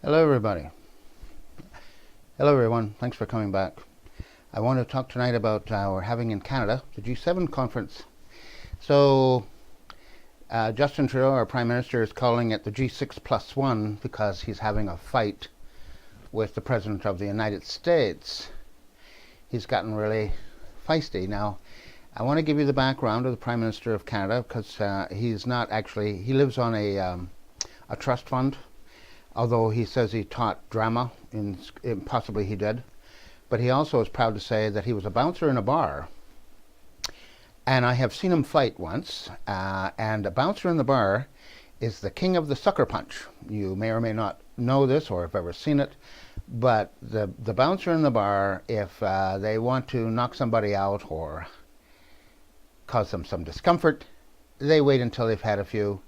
Hello everybody. Hello everyone. Thanks for coming back. I want to talk tonight about we're having in Canada the G7 conference. So Justin Trudeau, our Prime Minister, is calling it the G6+1 because he's having a fight with the President of the United States. He's gotten really feisty. Now, I want to give you the background of the Prime Minister of Canada because he's not actually, he lives on a trust fund. Although he says he taught drama, possibly he did. But he also is proud to say that he was a bouncer in a bar. And I have seen him fight once. And a bouncer in the bar is the king of the sucker punch. You may or may not know this or have ever seen it. But the bouncer in the bar, if they want to knock somebody out or cause them some discomfort, they wait until they've had a few.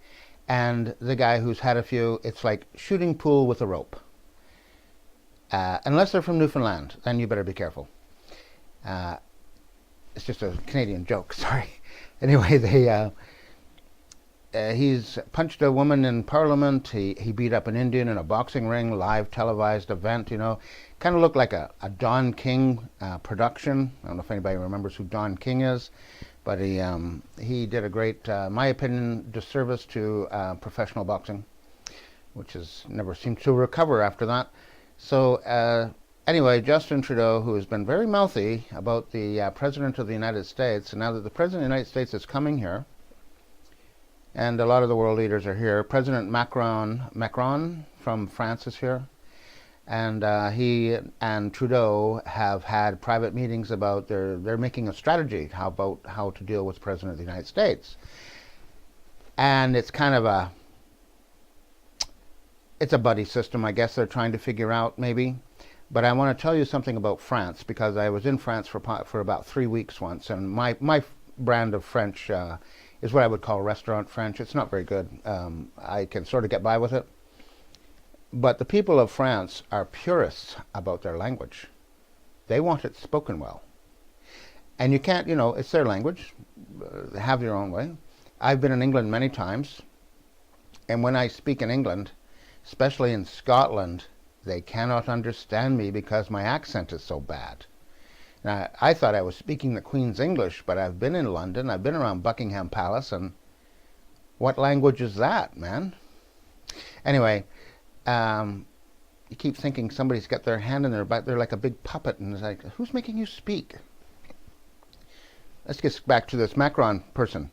And the guy who's had a few, it's like shooting pool with a rope. Unless they're from Newfoundland, then you better be careful. It's just a Canadian joke, sorry. Anyway, he's punched a woman in Parliament. He beat up an Indian in a boxing ring, live televised event, you know. Kind of looked like a Don King production. I don't know if anybody remembers who Don King is. But he did a great, my opinion, disservice to professional boxing, which has never seemed to recover after that. So anyway, Justin Trudeau, who has been very mouthy about the President of the United States, and now that the President of the United States is coming here, and a lot of the world leaders are here, President Macron from France is here. And he and Trudeau have had private meetings about they're making a strategy about how to deal with the President of the United States. And it's kind of it's a buddy system, I guess they're trying to figure out maybe. But I want to tell you something about France because I was in France for about 3 weeks once, and my brand of French is what I would call restaurant French. It's not very good. I can sort of get by with it. But the people of France are purists about their language. They want it spoken well. And you can't, you know, it's their language. Have your own way. I've been in England many times. And when I speak in England, especially in Scotland, they cannot understand me because my accent is so bad. Now, I thought I was speaking the Queen's English, but I've been in London. I've been around Buckingham Palace. And what language is that, man? Anyway, you keep thinking somebody's got their hand in their butt. They're like a big puppet, and it's like, who's making you speak? Let's get back to this Macron person.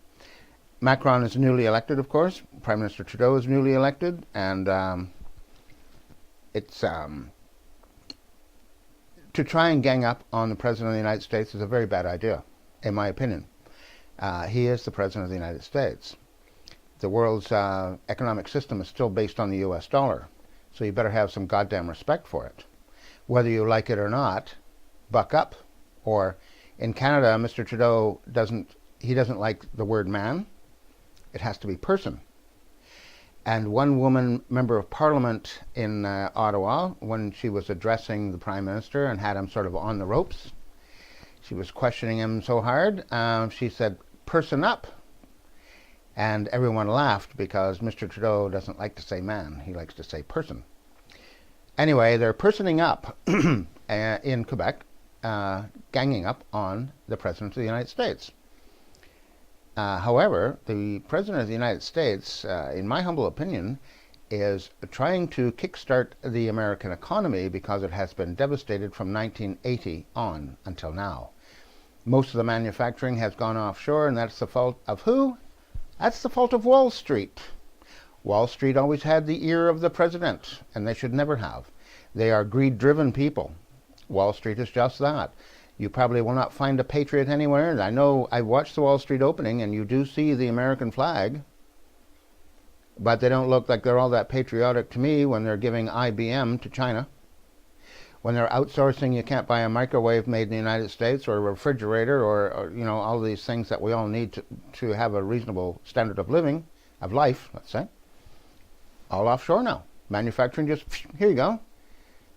Macron is newly elected, of course. Prime Minister Trudeau is newly elected, and it's to try and gang up on the President of the United States is a very bad idea, in my opinion. He is the President of the United States. The world's economic system is still based on the U.S. dollar. So you better have some goddamn respect for it. Whether you like it or not, buck up. Or in Canada, Mr. Trudeau doesn't like the word man. It has to be person. And one woman member of Parliament in Ottawa, when she was addressing the Prime Minister and had him sort of on the ropes, she was questioning him so hard, she said, person up. And everyone laughed because Mr. Trudeau doesn't like to say man. He likes to say person. Anyway, they're personing up in Quebec, ganging up on the President of the United States. However, the President of the United States, in my humble opinion, is trying to kickstart the American economy because it has been devastated from 1980 on until now. Most of the manufacturing has gone offshore, and that's the fault of who? That's the fault of Wall Street. Wall Street always had the ear of the president, and they should never have. They are greed-driven people. Wall Street is just that. You probably will not find a patriot anywhere. I know I watched the Wall Street opening, and you do see the American flag, but they don't look like they're all that patriotic to me when they're giving IBM to China. When they're outsourcing, you can't buy a microwave made in the United States or a refrigerator or you know, all these things that we all need to have a reasonable standard of living, of life, let's say. All offshore now. Manufacturing just, here you go.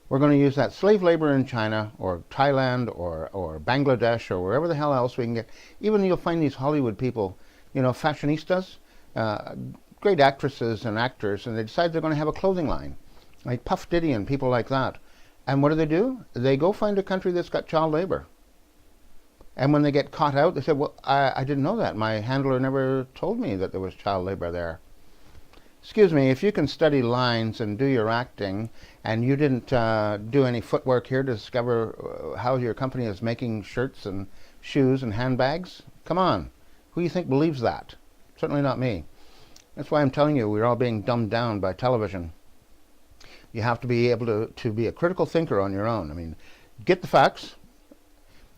We're going to use that slave labor in China or Thailand or Bangladesh or wherever the hell else we can get. Even you'll find these Hollywood people, you know, fashionistas, great actresses and actors, and they decide they're going to have a clothing line. like Puff Diddy and people like that. And what do? They go find a country that's got child labor. And when they get caught out, they say, well, I didn't know that. My handler never told me that there was child labor there. Excuse me, if you can study lines and do your acting, and you didn't do any footwork here to discover how your company is making shirts and shoes and handbags, come on. Who do you think believes that? Certainly not me. That's why I'm telling you, we're all being dumbed down by television. You have to be able to be a critical thinker on your own. I mean, get the facts,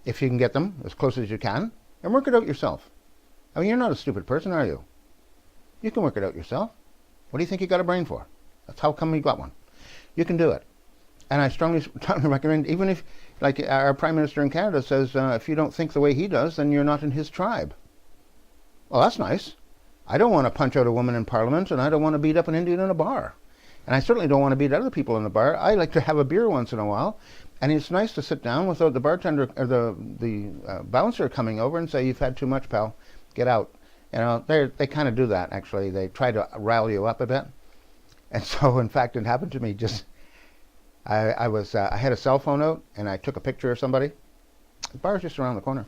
if you can get them, as close as you can, and work it out yourself. I mean, you're not a stupid person, are you? You can work it out yourself. What do you think you got a brain for? That's how come you got one. You can do it. And I strongly recommend, even if, like our Prime Minister in Canada says, if you don't think the way he does, then you're not in his tribe. Well, that's nice. I don't want to punch out a woman in Parliament, and I don't want to beat up an Indian in a bar. And I certainly don't want to beat other people in the bar. I like to have a beer once in a while, and it's nice to sit down without the bartender or the bouncer coming over and say, "You've had too much, pal. Get out." You know, they kind of do that, actually. They try to rile you up a bit. And so, in fact, it happened to me just... I had a cell phone out, and I took a picture of somebody. The bar's just around the corner.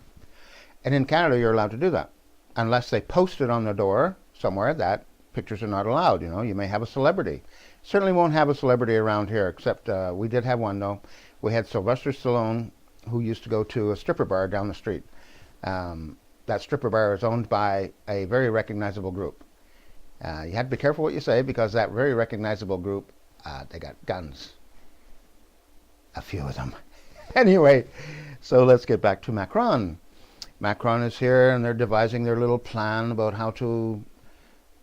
And in Canada, you're allowed to do that. Unless they post it on the door somewhere, that pictures are not allowed. You know, you may have a celebrity. Certainly won't have a celebrity around here, except we did have one, though. We had Sylvester Stallone, who used to go to a stripper bar down the street. That stripper bar is owned by a very recognizable group. You have to be careful what you say, because that very recognizable group, they got guns. A few of them. Anyway, so let's get back to Macron. Macron is here, and they're devising their little plan about how to...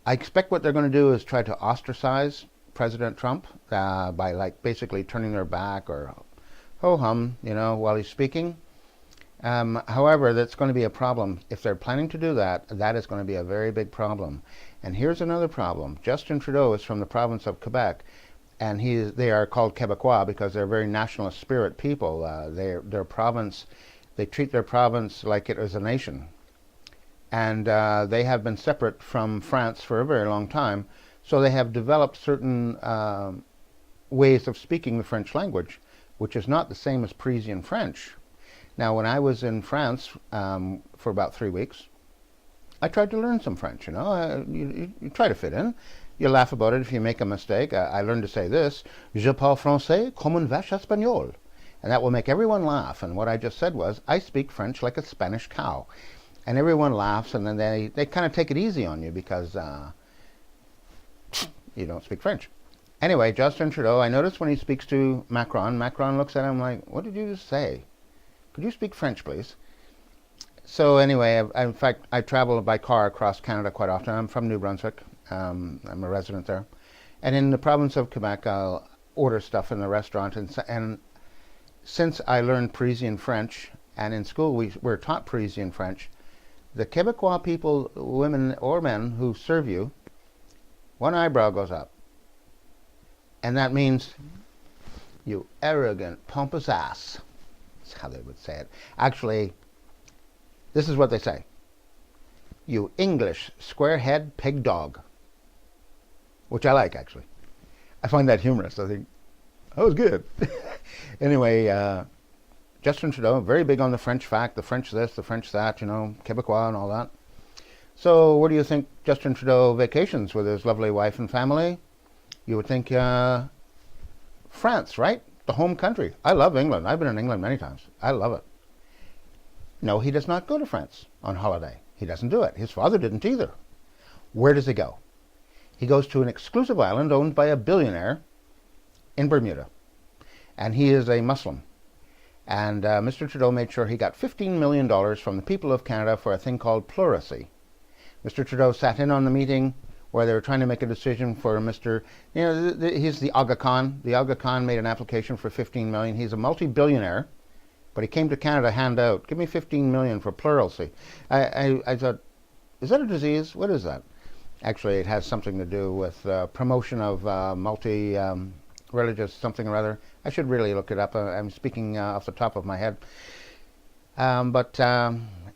I expect what they're going to do is try to ostracize President Trump by, like, basically turning their back or ho-hum, you know, while he's speaking. However, that's going to be a problem. If they're planning to do that, that is going to be a very big problem. And here's another problem. Justin Trudeau is from the province of Quebec, and they are called Quebecois because they're very nationalist spirit people. Their province, they treat their province like it is a nation. And they have been separate from France for a very long time, so they have developed certain ways of speaking the French language, which is not the same as Parisian French. Now, when I was in France for about 3 weeks, I tried to learn some French, you know. You try to fit in. You laugh about it if you make a mistake. I learned to say this: "Je parle français comme une vache espagnole." And that will make everyone laugh. And what I just said was, I speak French like a Spanish cow. And everyone laughs, and then they kind of take it easy on you because you don't speak French. Anyway, Justin Trudeau, I noticed when he speaks to Macron, Macron looks at him like, "What did you just say? Could you speak French, please?" So anyway, in fact, I travel by car across Canada quite often. I'm from New Brunswick. I'm a resident there. And in the province of Quebec, I'll order stuff in the restaurant. And since I learned Parisian French, and in school we were taught Parisian French, the Quebecois people, women or men, who serve you, one eyebrow goes up. And that means, "You arrogant, pompous ass." That's how they would say it. Actually, this is what they say: "You English squarehead pig dog." Which I like, actually. I find that humorous. I think, that was good. Anyway, Justin Trudeau, very big on the French fact, the French this, the French that, you know, Quebecois and all that. So where do you think Justin Trudeau vacations with his lovely wife and family? You would think France, right? The home country. I love England. I've been in England many times. I love it. No, he does not go to France on holiday. He doesn't do it. His father didn't either. Where does he go? He goes to an exclusive island owned by a billionaire in Bermuda. And he is a Muslim. And Mr. Trudeau made sure he got $15 million from the people of Canada for a thing called pleurisy. Mr. Trudeau sat in on the meeting where they were trying to make a decision for Mr. You know, he's the Aga Khan. The Aga Khan made an application for $15 million. He's a multi-billionaire, but he came to Canada hand out, "Give me $15 million for pleurisy." I thought, is that a disease? What is that? Actually, it has something to do with promotion of multi-religious something or other. I should really look it up. I'm speaking off the top of my head. But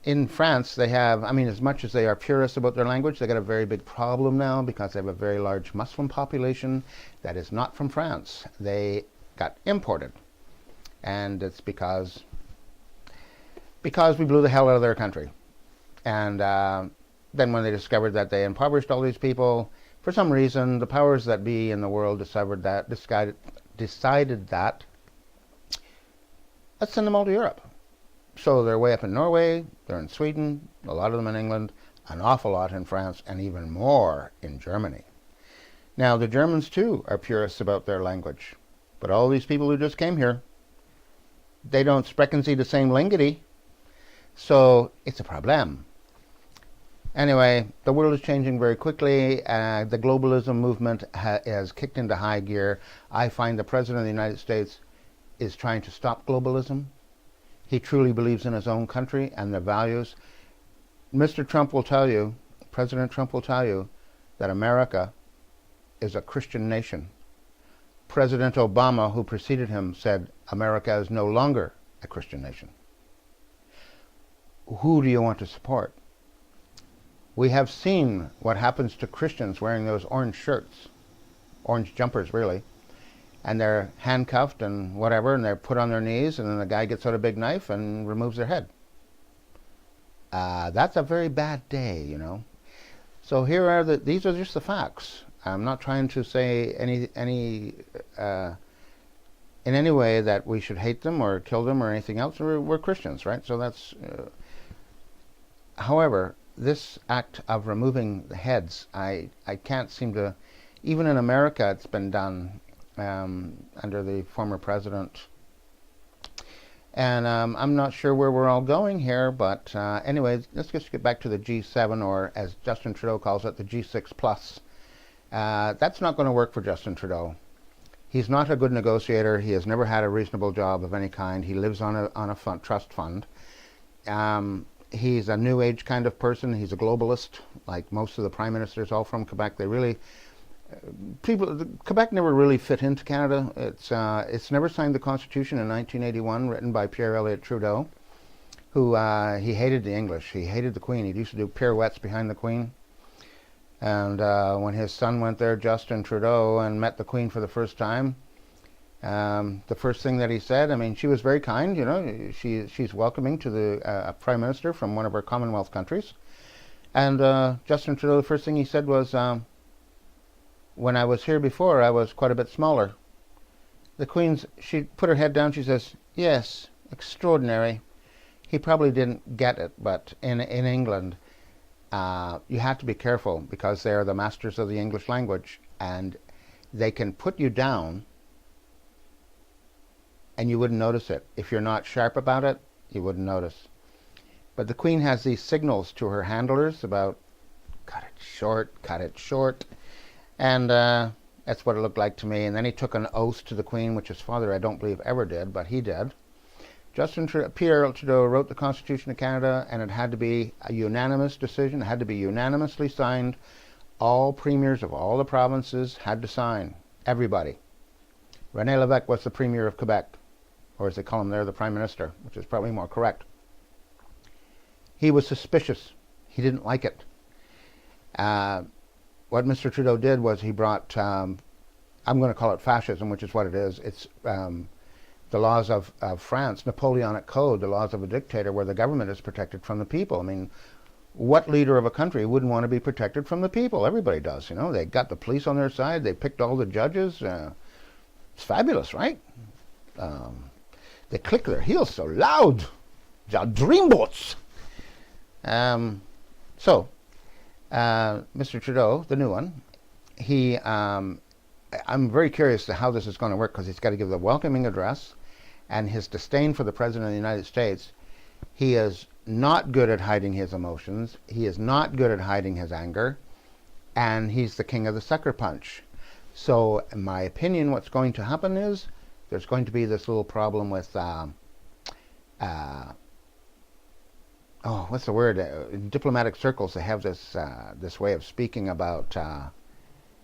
in France, they have, I mean, as much as they are purists about their language, they got a very big problem now because they have a very large Muslim population that is not from France. They got imported. And it's because we blew the hell out of their country. And then when they discovered that they impoverished all these people, for some reason, the powers that be in the world decided that, let's send them all to Europe. So they're way up in Norway, they're in Sweden, a lot of them in England, an awful lot in France, and even more in Germany. Now, the Germans, too, are purists about their language. But all these people who just came here, they don't sprechen sie the same Lingity. So it's a problem. Anyway, the world is changing very quickly. The globalism movement has kicked into high gear. I find the President of the United States is trying to stop globalism. He truly believes in his own country and the values. Mr. Trump will tell you, President Trump will tell you, that America is a Christian nation. President Obama, who preceded him, said America is no longer a Christian nation. Who do you want to support? We have seen what happens to Christians wearing those orange shirts, orange jumpers really, and they're handcuffed and whatever, and they're put on their knees, and then the guy gets out a big knife and removes their head. That's a very bad day, you know. So here are these are just the facts. I'm not trying to say in any way that we should hate them or kill them or anything else. We're Christians, right? So that's. However, this act of removing the heads, I can't seem to. Even in America, it's been done under the former president. And I'm not sure where we're all going here, but anyway, let's just get back to the G7, or as Justin Trudeau calls it, the G6 plus. That's not going to work for Justin Trudeau. He's not a good negotiator. He has never had a reasonable job of any kind. He lives on a trust fund. He's a new age kind of person. He's a globalist, like most of the prime ministers, all from Quebec. They really Quebec never really fit into Canada. It's never signed the Constitution in 1981, written by Pierre Elliott Trudeau, who he hated the English. He hated the Queen. He used to do pirouettes behind the Queen. And when his son went there, Justin Trudeau, and met the Queen for the first time, the first thing that he said, I mean, she was very kind, you know, she's welcoming to the Prime Minister from one of our Commonwealth countries. And Justin Trudeau, the first thing he said was, when I was here before, I was quite a bit smaller. The Queen, she put her head down, she says, yes, extraordinary. He probably didn't get it, but in England, you have to be careful because they are the masters of the English language, and they can put you down and you wouldn't notice it. If you're not sharp about it, you wouldn't notice. But the Queen has these signals to her handlers about cut it short. And that's what it looked like to me. And then he took an oath to the Queen, which his father, I don't believe, ever did, but he did. Pierre Trudeau wrote the Constitution of Canada, and it had to be a unanimous decision. It had to be unanimously signed. All premiers of all the provinces had to sign. Everybody. René Lévesque was the premier of Quebec, or as they call him there, the Prime Minister, which is probably more correct. He was suspicious. He didn't like it. What Mr. Trudeau did was he brought, I'm going to call it fascism, which is what it is. It's the laws of France, Napoleonic Code, the laws of a dictator, where the government is protected from the people. I mean, what leader of a country wouldn't want to be protected from the people? Everybody does, you know. They got the police on their side. They picked all the judges. It's fabulous, right? They click their heels so loud. They're dreamboats. Mr. Trudeau, the new one, I'm very curious to how this is going to work, because he's got to give the welcoming address, and his disdain for the President of the United States. He is not good at hiding his emotions. He is not good at hiding his anger, and he's the king of the sucker punch. So, in my opinion, what's going to happen is there's going to be this little problem with what's the word? In diplomatic circles, they have this way of speaking about a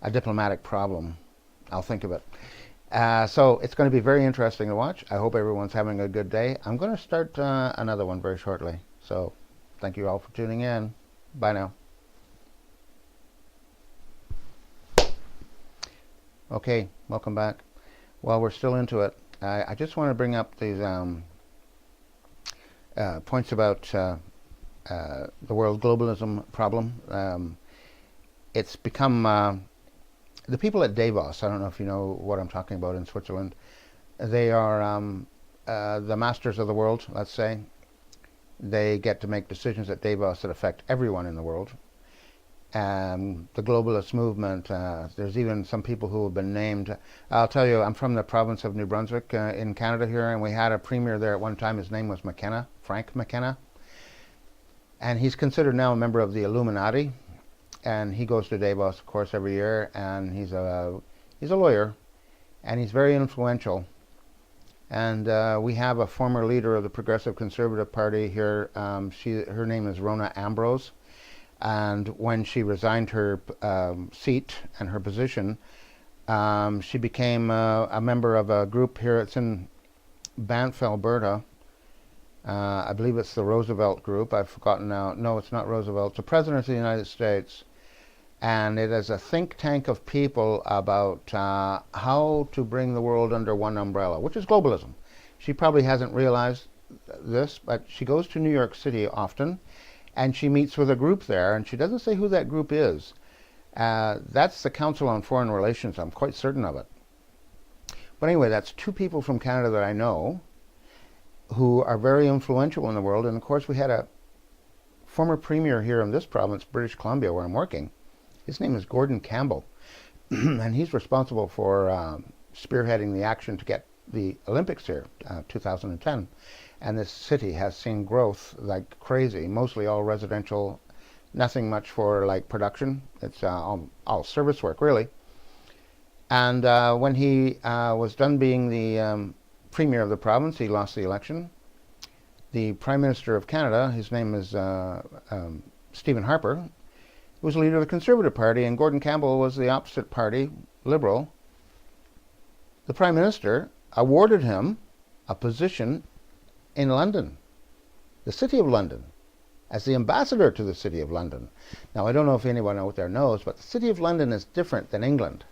diplomatic problem. I'll think of it. So it's going to be very interesting to watch. I hope everyone's having a good day. I'm going to start another one very shortly. So Thank you all for tuning in. Bye now. Okay, welcome back. Well, we're still into it. I just want to bring up these points about the world globalism problem. It's become the people at Davos. I don't know if you know what I'm talking about in Switzerland. They are the masters of the world, let's say. They get to make decisions at Davos that affect everyone in the world. The globalist movement, there's even some people who have been named. I'll tell you, I'm from the province of New Brunswick in Canada here, and we had a premier there at one time. His name was McKenna, Frank McKenna. And he's considered now a member of the Illuminati. And he goes to Davos, of course, every year, and he's a lawyer, and he's very influential. And we have a former leader of the Progressive Conservative Party here. Her name is Rona Ambrose. And when she resigned her seat and her position, she became a member of a group here. It's in Banff, Alberta. I believe it's the Roosevelt Group. I've forgotten now. No, it's not Roosevelt. It's the President of the United States. And it is a think tank of people about how to bring the world under one umbrella, which is globalism. She probably hasn't realized this, but she goes to New York City often, and she meets with a group there, and she doesn't say who that group is. That's the Council on Foreign Relations. I'm quite certain of it. But anyway, that's two people from Canada that I know who are very influential in the world. And of course, we had a former premier here in this province, British Columbia, where I'm working. His name is Gordon Campbell, and he's responsible for spearheading the action to get the Olympics here, 2010. And this city has seen growth like crazy, mostly all residential, nothing much for like production. It's all service work, really. And when he was done being the premier of the province, he lost the election. The Prime Minister of Canada, his name is Stephen Harper, was leader of the Conservative Party, and Gordon Campbell was the opposite party, Liberal. The Prime Minister awarded him a position in London, the City of London, as the ambassador to the City of London. Now, I don't know if anyone out there knows, but the City of London is different than England.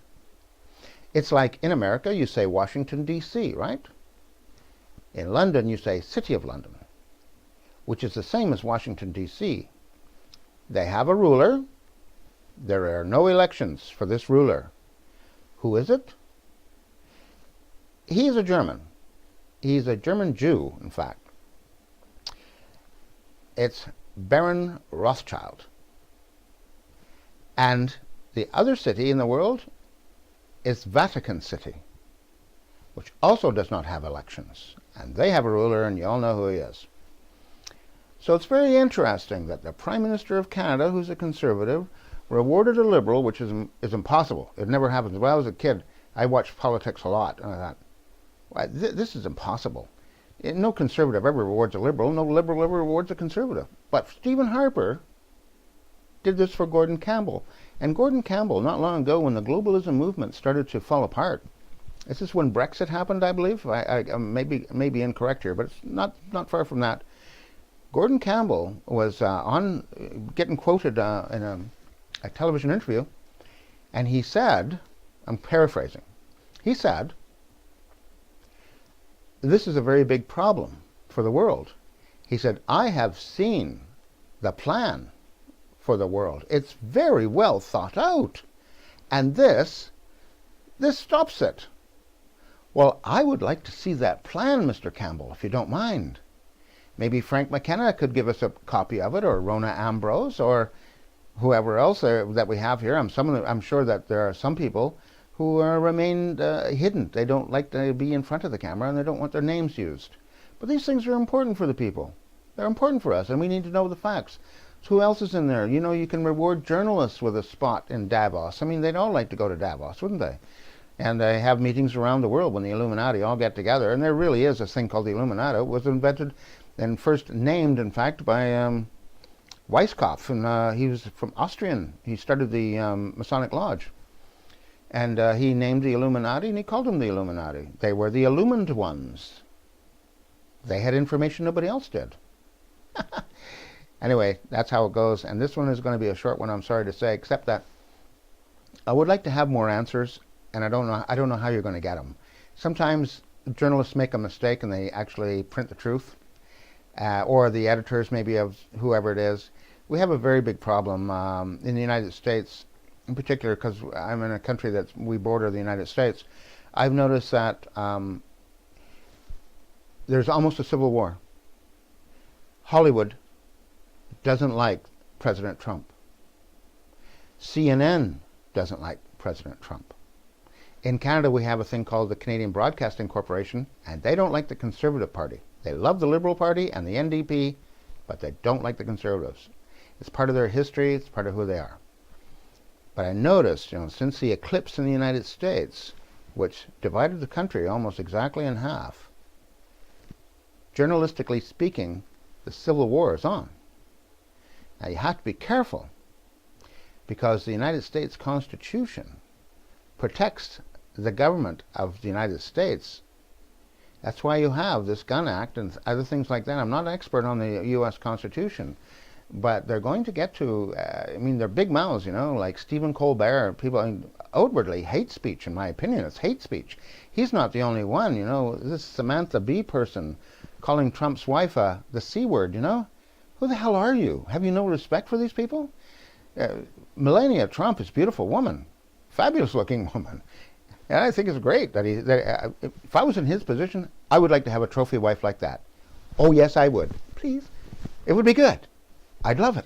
It's like in America, you say Washington, D.C., right? In London, you say City of London, which is the same as Washington, D.C. They have a ruler. There are no elections for this ruler. Who is it? He is a German. He's a German Jew, in fact. It's Baron Rothschild. And the other city in the world is Vatican City, which also does not have elections. And they have a ruler, and you all know who he is. So it's very interesting that the Prime Minister of Canada, who's a Conservative, rewarded a Liberal, which is impossible. It never happens. When I was a kid, I watched politics a lot, and I thought, well, this is impossible. No Conservative ever rewards a Liberal. No Liberal ever rewards a Conservative. But Stephen Harper did this for Gordon Campbell. And Gordon Campbell, not long ago, when the globalism movement started to fall apart, this is when Brexit happened, I believe. I may be incorrect here, but it's not far from that. Gordon Campbell was getting quoted in a television interview, and he said, I'm paraphrasing, he said, this is a very big problem for the world. He said, I have seen the plan for the world. It's very well thought out, and this stops it. Well, I would like to see that plan, Mr. Campbell, if you don't mind. Maybe Frank McKenna could give us a copy of it, or Rona Ambrose, or whoever else that we have here. I'm sure that there are some people who remain hidden. They don't like to be in front of the camera, and they don't want their names used. But these things are important for the people. They're important for us, and we need to know the facts. So who else is in there? You know, you can reward journalists with a spot in Davos. I mean, they'd all like to go to Davos, wouldn't they? And they have meetings around the world when the Illuminati all get together. And there really is a thing called the Illuminati. It was invented and first named, in fact, by Weishaupt. And he was from Austrian. He started the Masonic Lodge. And he named the Illuminati, and he called them the Illuminati. They were the illumined ones. They had information nobody else did. Anyway, that's how it goes. And this one is going to be a short one, I'm sorry to say, except that I would like to have more answers, and I don't know how you're going to get them. Sometimes journalists make a mistake and they actually print the truth, or the editors maybe of whoever it is. We have a very big problem in the United States, in particular, because I'm in a country that we border the United States. I've noticed that there's almost a civil war. Hollywood doesn't like President Trump. CNN doesn't like President Trump. In Canada, we have a thing called the Canadian Broadcasting Corporation, and they don't like the Conservative Party. They love the Liberal Party and the NDP, but they don't like the Conservatives. It's part of their history. It's part of who they are. But I noticed, since the eclipse in the United States, which divided the country almost exactly in half, journalistically speaking, the Civil War is on. Now, you have to be careful, because the United States Constitution protects the government of the United States. That's why you have this Gun Act and other things like that. I'm not an expert on the U.S. Constitution, but they're going to get to, they're big mouths, like Stephen Colbert. People outwardly hate speech, in my opinion. It's hate speech. He's not the only one, This Samantha Bee person calling Trump's wife the C word, Who the hell are you? Have you no respect for these people? Melania Trump is a beautiful woman, fabulous looking woman. And I think it's great that if I was in his position, I would like to have a trophy wife like that. Oh, yes, I would. Please. It would be good. I'd love it.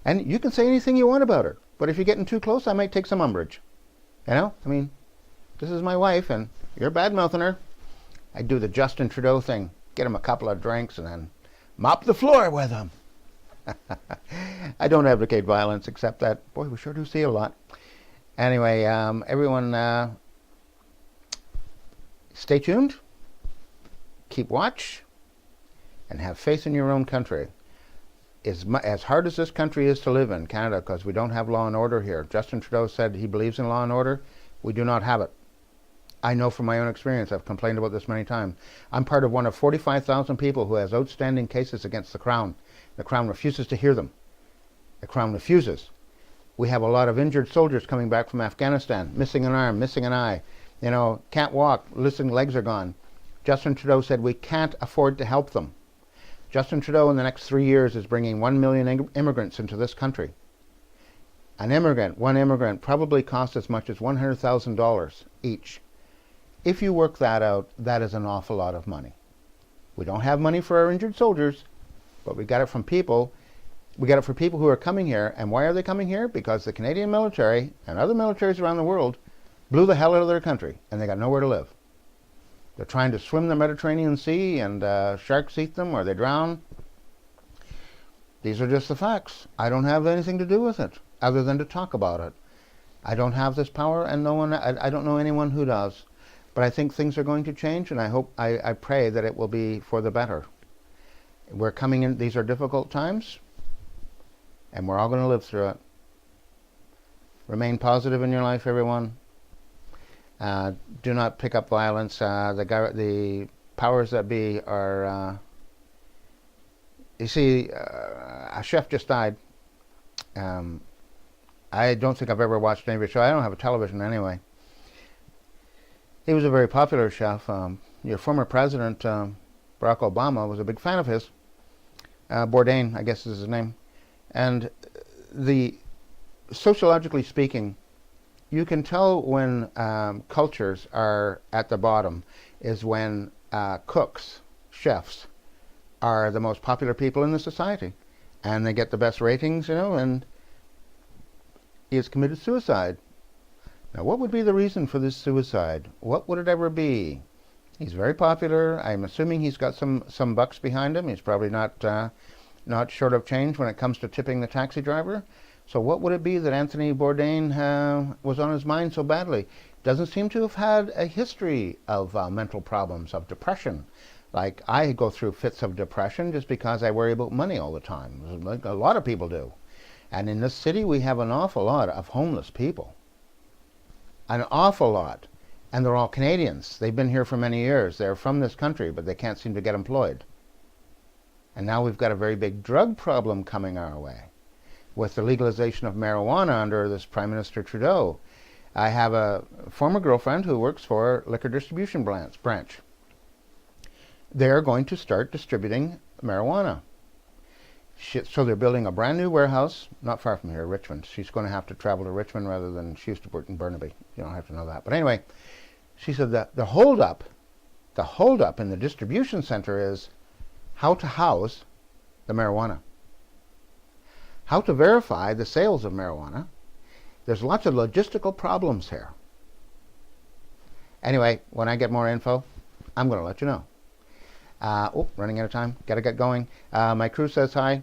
And you can say anything you want about her, but if you're getting too close, I might take some umbrage. This is my wife, and you're bad-mouthing her. I'd do the Justin Trudeau thing, get him a couple of drinks, and then mop the floor with him. I don't advocate violence, except that, boy, we sure do see it a lot. Anyway, everyone, stay tuned, keep watch, and have faith in your own country. As hard as this country is to live in, Canada, because we don't have law and order here. Justin Trudeau said he believes in law and order. We do not have it. I know from my own experience. I've complained about this many times. I'm part of one of 45,000 people who has outstanding cases against the Crown. The Crown refuses to hear them. The Crown refuses. We have a lot of injured soldiers coming back from Afghanistan, missing an arm, missing an eye, can't walk, legs are gone. Justin Trudeau said we can't afford to help them. Justin Trudeau in the next 3 years is bringing 1 million immigrants into this country. One immigrant probably costs as much as $100,000 each. If you work that out, that is an awful lot of money. We don't have money for our injured soldiers, but we got it from people. We got it for people who are coming here. And why are they coming here? Because the Canadian military and other militaries around the world blew the hell out of their country, and they got nowhere to live. They're trying to swim the Mediterranean Sea, and sharks eat them or they drown. These are just the facts. I don't have anything to do with it other than to talk about it. I don't have this power, and I don't know anyone who does. But I think things are going to change, and I pray that it will be for the better. We're coming in, these are difficult times, and we're all going to live through it. Remain positive in your life, everyone. Do not pick up violence. The powers that be are... you see, a chef just died. I don't think I've ever watched any of your show. I don't have a television anyway. He was a very popular chef. Your former president, Barack Obama, was a big fan of his. Bourdain, I guess is his name. And sociologically speaking, you can tell when cultures are at the bottom is when cooks, chefs, are the most popular people in the society. And they get the best ratings, and he has committed suicide. Now, what would be the reason for this suicide? What would it ever be? He's very popular. I'm assuming he's got some bucks behind him. He's probably not short of change when it comes to tipping the taxi driver. So what would it be that Anthony Bourdain was on his mind so badly? Doesn't seem to have had a history of mental problems, of depression. Like, I go through fits of depression just because I worry about money all the time, like a lot of people do. And in this city, we have an awful lot of homeless people. An awful lot. And they're all Canadians. They've been here for many years. They're from this country, but they can't seem to get employed. And now we've got a very big drug problem coming our way with the legalization of marijuana under this Prime Minister Trudeau. I have a former girlfriend who works for a liquor distribution branch. They're going to start distributing marijuana. So they're building a brand new warehouse, not far from here, Richmond. She's going to have to travel to Richmond rather than she used to work in Burnaby. You don't have to know that. But anyway, she said that the holdup in the distribution center is how to house the marijuana, how to verify the sales of marijuana. There's lots of logistical problems here. Anyway, when I get more info, I'm going to let you know. Running out of time. Got to get going. My crew says hi.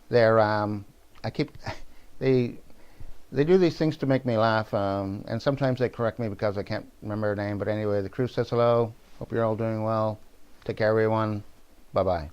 They're they do these things to make me laugh, and sometimes they correct me because I can't remember her name. But anyway, the crew says hello. Hope you're all doing well. Take care, everyone. Bye-bye.